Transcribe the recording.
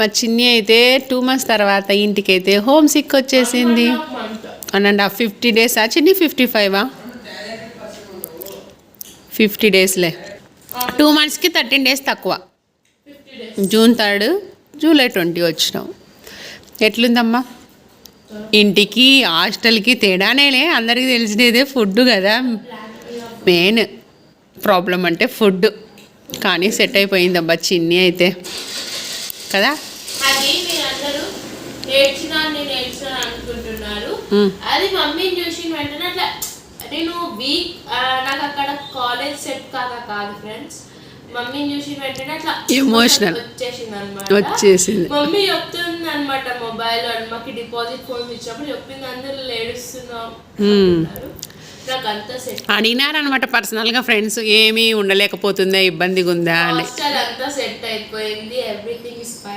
మా చిన్ని అయితే 2 months తర్వాత ఇంటికైతే హోమ్ సిక్ వచ్చేసింది. 1.5 50 days చిన్ని 55 50 daysలే. 2 monthsకి 13 days తక్కువ. June 3rd July 20 వచ్చినాం. ఎట్లుందమ్మా? ఇంటికి హాస్టల్కి తేడానేలే, అందరికీ తెలిసినదే ఫుడ్ కదా మెయిన్ ప్రాబ్లం అంటే ఫుడ్. కానీ సెట్ అయిపోయిందబ్బా చిన్ని అయితే కదా. అది మీరందరూ నేను ఏడ్చినా అనుకుంటున్నారు. అది మమ్మీని చూసి వెంటనే అట్లా నేను వీక్ నాకు అక్కడ కాలేజ్ సెట్ కాదు ఫ్రెండ్స్. మమ్మీని చూసి వెంటనే అట్లా ఎమోషనల్ వచ్చేసింది. మమ్మీ చెప్తుంది అనమాట మొబైల్ మాకు డిపాజిట్ ఫోన్ ఇచ్చినప్పుడు చెప్పింది, అందరూ ఏడుస్తున్నాం. నాకు అంతా సెట్ అడిగినారనమాట పర్సనల్గా ఫ్రెండ్స్, ఏమీ ఉండలేకపోతుందా, ఇబ్బందిగా ఉందా అని. అంతా సెట్ అయిపోయింది, ఎవ్రీథింగ్ ఇస్ ఫైన్.